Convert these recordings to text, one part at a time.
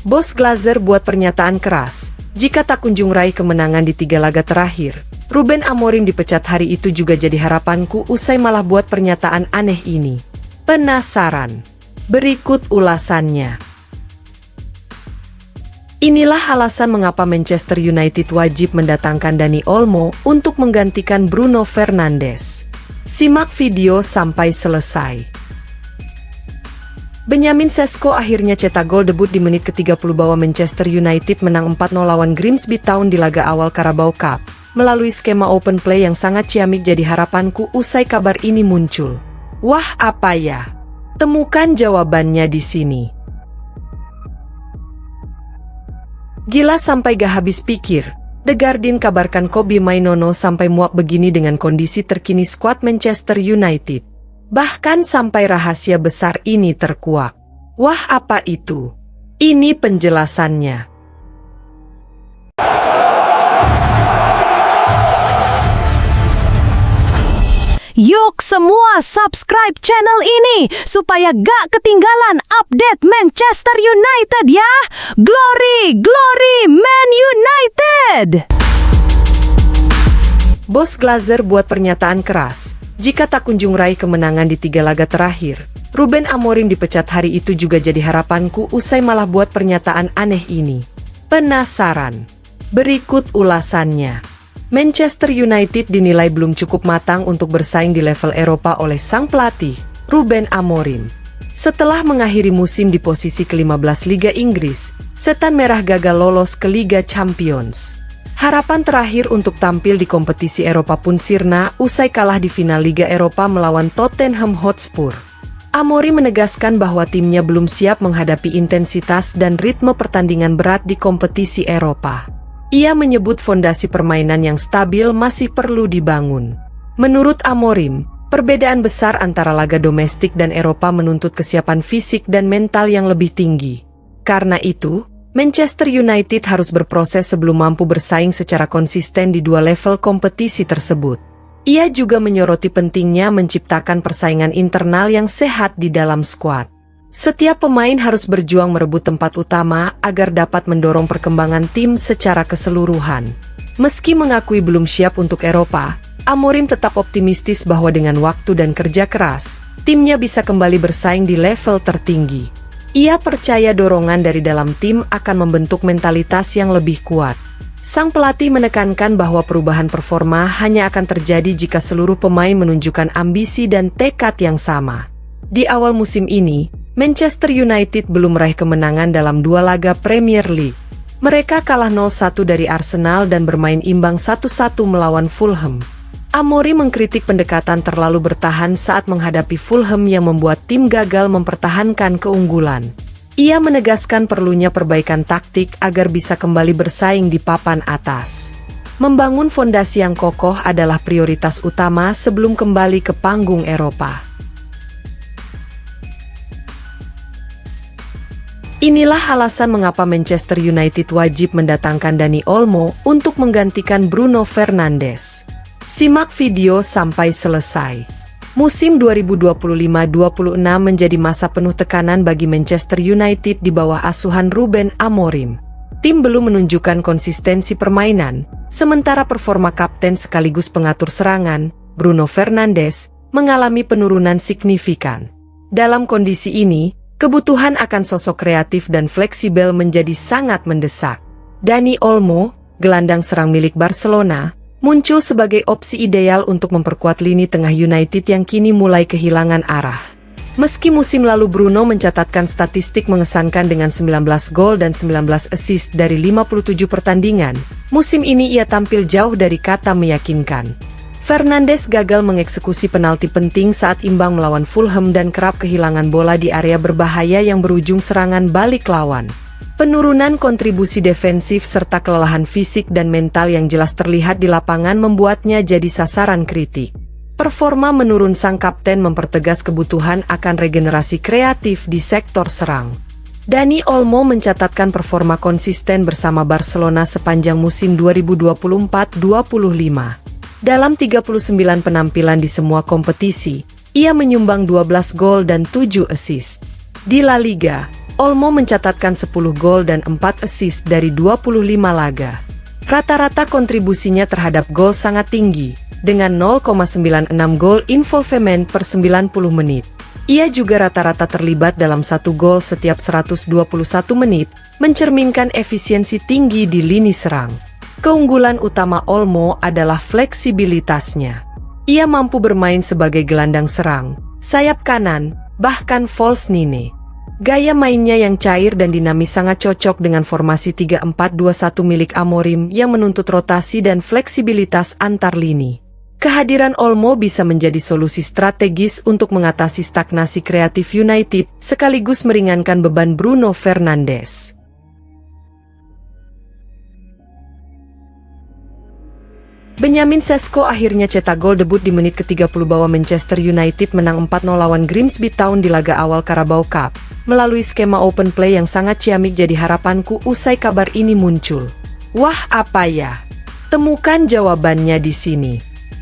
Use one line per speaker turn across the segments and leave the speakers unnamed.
Bos Glazer buat pernyataan keras, jika tak kunjung raih kemenangan di 3 laga terakhir. Ruben Amorim dipecat hari itu juga jadi harapanku usai malah buat pernyataan aneh ini. Penasaran? Berikut ulasannya. Inilah alasan mengapa Manchester United wajib mendatangkan Dani Olmo untuk menggantikan Bruno Fernandes. Simak video sampai selesai. Benjamin Sesko akhirnya cetak gol debut di menit ke-30 bahwa Manchester United menang 4-0 lawan Grimsby Town di laga awal Carabao Cup. Melalui skema open play yang sangat ciamik jadi harapanku usai kabar ini muncul. Wah, apa ya? Temukan jawabannya di sini. Gila sampai gak habis pikir. The Guardian kabarkan Kobbie Mainoo sampai muak begini dengan kondisi terkini skuad Manchester United. Bahkan sampai rahasia besar ini terkuak. Wah, apa itu? Ini penjelasannya.
Yuk semua subscribe channel ini supaya gak ketinggalan update Manchester United ya. Glory, glory Man United!
Bos Glazer buat pernyataan keras. Jika tak kunjung raih kemenangan di 3 laga terakhir, Ruben Amorim dipecat hari itu juga jadi harapanku usai malah buat pernyataan aneh ini. Penasaran? Berikut ulasannya. Manchester United dinilai belum cukup matang untuk bersaing di level Eropa oleh sang pelatih, Ruben Amorim. Setelah mengakhiri musim di posisi ke-15 Liga Inggris, Setan Merah gagal lolos ke Liga Champions. Harapan terakhir untuk tampil di kompetisi Eropa pun sirna usai kalah di final Liga Eropa melawan Tottenham Hotspur. Amorim menegaskan bahwa timnya belum siap menghadapi intensitas dan ritme pertandingan berat di kompetisi Eropa. Ia menyebut fondasi permainan yang stabil masih perlu dibangun. Menurut Amorim, perbedaan besar antara laga domestik dan Eropa menuntut kesiapan fisik dan mental yang lebih tinggi. Karena itu, Manchester United harus berproses sebelum mampu bersaing secara konsisten di 2 level kompetisi tersebut. Ia juga menyoroti pentingnya menciptakan persaingan internal yang sehat di dalam skuad. Setiap pemain harus berjuang merebut tempat utama agar dapat mendorong perkembangan tim secara keseluruhan. Meski mengakui belum siap untuk Eropa, Amorim tetap optimistis bahwa dengan waktu dan kerja keras, timnya bisa kembali bersaing di level tertinggi. Ia percaya dorongan dari dalam tim akan membentuk mentalitas yang lebih kuat. Sang pelatih menekankan bahwa perubahan performa hanya akan terjadi jika seluruh pemain menunjukkan ambisi dan tekad yang sama. Di awal musim ini, Manchester United belum meraih kemenangan dalam 2 laga Premier League. Mereka kalah 0-1 dari Arsenal dan bermain imbang 1-1 melawan Fulham. Amorim mengkritik pendekatan terlalu bertahan saat menghadapi Fulham yang membuat tim gagal mempertahankan keunggulan. Ia menegaskan perlunya perbaikan taktik agar bisa kembali bersaing di papan atas. Membangun fondasi yang kokoh adalah prioritas utama sebelum kembali ke panggung Eropa. Inilah alasan mengapa Manchester United wajib mendatangkan Dani Olmo untuk menggantikan Bruno Fernandes. Simak video sampai selesai. Musim 2025-26 menjadi masa penuh tekanan bagi Manchester United di bawah asuhan Ruben Amorim. Tim belum menunjukkan konsistensi permainan, sementara performa kapten sekaligus pengatur serangan, Bruno Fernandes, mengalami penurunan signifikan. Dalam kondisi ini, kebutuhan akan sosok kreatif dan fleksibel menjadi sangat mendesak. Dani Olmo, gelandang serang milik Barcelona, muncul sebagai opsi ideal untuk memperkuat lini tengah United yang kini mulai kehilangan arah. Meski musim lalu Bruno mencatatkan statistik mengesankan dengan 19 gol dan 19 assist dari 57 pertandingan, musim ini ia tampil jauh dari kata meyakinkan. Fernandes gagal mengeksekusi penalti penting saat imbang melawan Fulham dan kerap kehilangan bola di area berbahaya yang berujung serangan balik lawan. Penurunan kontribusi defensif serta kelelahan fisik dan mental yang jelas terlihat di lapangan membuatnya jadi sasaran kritik. Performa menurun sang kapten mempertegas kebutuhan akan regenerasi kreatif di sektor serang. Dani Olmo mencatatkan performa konsisten bersama Barcelona sepanjang musim 2024-25. Dalam 39 penampilan di semua kompetisi, ia menyumbang 12 gol dan 7 assist. Di La Liga, Olmo mencatatkan 10 gol dan 4 assist dari 25 laga. Rata-rata kontribusinya terhadap gol sangat tinggi, dengan 0,96 gol involvement per 90 menit. Ia juga rata-rata terlibat dalam 1 gol setiap 121 menit, mencerminkan efisiensi tinggi di lini serang. Keunggulan utama Olmo adalah fleksibilitasnya. Ia mampu bermain sebagai gelandang serang, sayap kanan, bahkan false nine. Gaya mainnya yang cair dan dinamis sangat cocok dengan formasi 3-4-2-1 milik Amorim yang menuntut rotasi dan fleksibilitas antar lini. Kehadiran Olmo bisa menjadi solusi strategis untuk mengatasi stagnasi kreatif United sekaligus meringankan beban Bruno Fernandes. Benjamin Sesko akhirnya cetak gol debut di menit ke-30 bahwa Manchester United menang 4-0 lawan Grimsby Town di laga awal Carabao Cup. Melalui skema open play yang sangat ciamik jadi harapanku usai kabar ini muncul. Wah, apa ya? Temukan jawabannya di sini.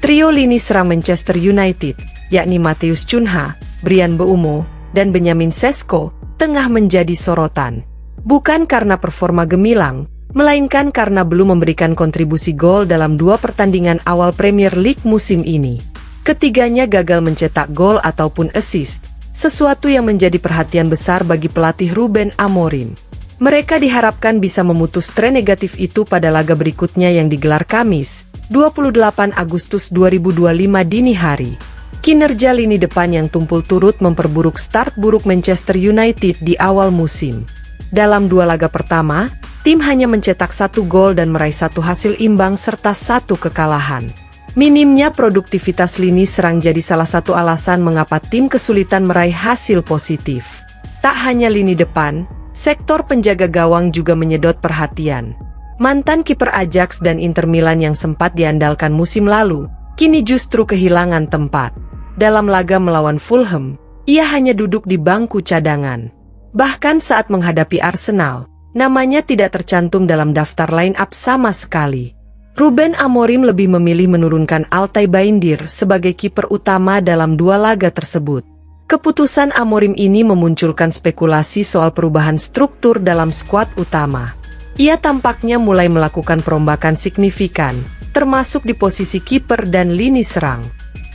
Trio lini serang Manchester United, yakni Matheus Cunha, Bryan Mbeumo, dan Benjamin Sesko, tengah menjadi sorotan. Bukan karena performa gemilang, melainkan karena belum memberikan kontribusi gol dalam 2 pertandingan awal Premier League musim ini. Ketiganya gagal mencetak gol ataupun assist, sesuatu yang menjadi perhatian besar bagi pelatih Ruben Amorim. Mereka diharapkan bisa memutus tren negatif itu pada laga berikutnya yang digelar Kamis, 28 Agustus 2025 dini hari. Kinerja lini depan yang tumpul turut memperburuk start buruk Manchester United di awal musim. Dalam 2 laga pertama, tim hanya mencetak 1 gol dan meraih 1 hasil imbang serta 1 kekalahan. Minimnya produktivitas lini serang jadi salah satu alasan mengapa tim kesulitan meraih hasil positif. Tak hanya lini depan, sektor penjaga gawang juga menyedot perhatian. Mantan kiper Ajax dan Inter Milan yang sempat diandalkan musim lalu, kini justru kehilangan tempat. Dalam laga melawan Fulham, ia hanya duduk di bangku cadangan. Bahkan saat menghadapi Arsenal, namanya tidak tercantum dalam daftar line-up sama sekali. Ruben Amorim lebih memilih menurunkan Altay Bayindir sebagai kiper utama dalam 2 laga tersebut. Keputusan Amorim ini memunculkan spekulasi soal perubahan struktur dalam skuad utama. Ia tampaknya mulai melakukan perombakan signifikan, termasuk di posisi kiper dan lini serang.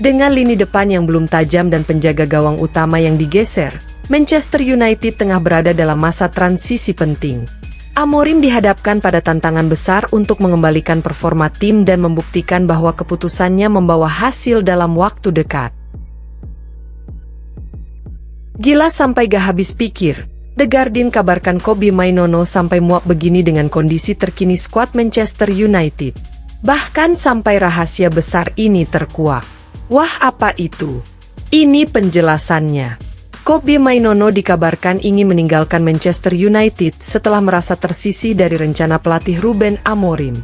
Dengan lini depan yang belum tajam dan penjaga gawang utama yang digeser, Manchester United tengah berada dalam masa transisi penting. Amorim dihadapkan pada tantangan besar untuk mengembalikan performa tim dan membuktikan bahwa keputusannya membawa hasil dalam waktu dekat. Gila sampai gak habis pikir, The Guardian kabarkan Kobbie Mainoo sampai muak begini dengan kondisi terkini skuad Manchester United. Bahkan sampai rahasia besar ini terkuak. Wah, apa itu? Ini penjelasannya. Kobbie Mainoo dikabarkan ingin meninggalkan Manchester United setelah merasa tersisih dari rencana pelatih Ruben Amorim.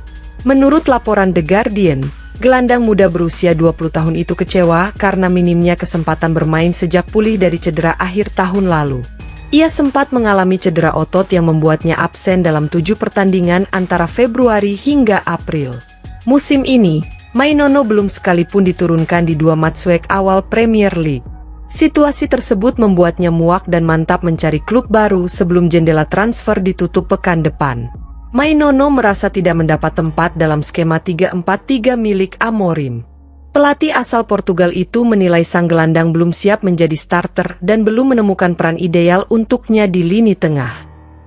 Menurut laporan The Guardian, gelandang muda berusia 20 tahun itu kecewa karena minimnya kesempatan bermain sejak pulih dari cedera akhir tahun lalu. Ia sempat mengalami cedera otot yang membuatnya absen dalam 7 pertandingan antara Februari hingga April. Musim ini, Mainoo belum sekalipun diturunkan di 2 matchweek awal Premier League. Situasi tersebut membuatnya muak dan mantap mencari klub baru sebelum jendela transfer ditutup pekan depan. Mainoo merasa tidak mendapat tempat dalam skema 3-4-3 milik Amorim. Pelatih asal Portugal itu menilai sang gelandang belum siap menjadi starter dan belum menemukan peran ideal untuknya di lini tengah.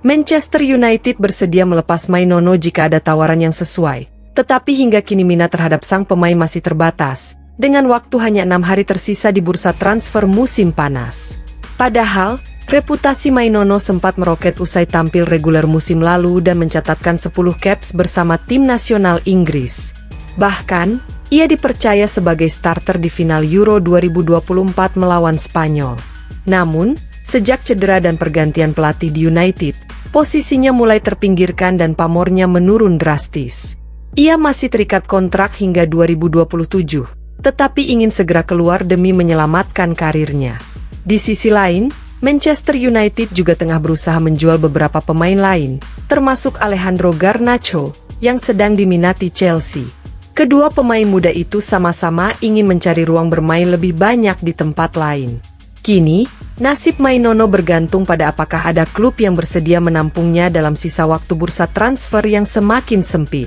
Manchester United bersedia melepas Mainoo jika ada tawaran yang sesuai, tetapi hingga kini minat terhadap sang pemain masih terbatas. Dengan waktu hanya 6 hari tersisa di bursa transfer musim panas. Padahal, reputasi Mainoo sempat meroket usai tampil reguler musim lalu dan mencatatkan 10 caps bersama tim nasional Inggris. Bahkan, ia dipercaya sebagai starter di final Euro 2024 melawan Spanyol. Namun, sejak cedera dan pergantian pelatih di United, posisinya mulai terpinggirkan dan pamornya menurun drastis. Ia masih terikat kontrak hingga 2027. Tetapi ingin segera keluar demi menyelamatkan karirnya. Di sisi lain, Manchester United juga tengah berusaha menjual beberapa pemain lain, termasuk Alejandro Garnacho, yang sedang diminati Chelsea. Kedua pemain muda itu sama-sama ingin mencari ruang bermain lebih banyak di tempat lain. Kini, Nasib Mainono bergantung pada apakah ada klub yang bersedia menampungnya dalam sisa waktu bursa transfer yang semakin sempit.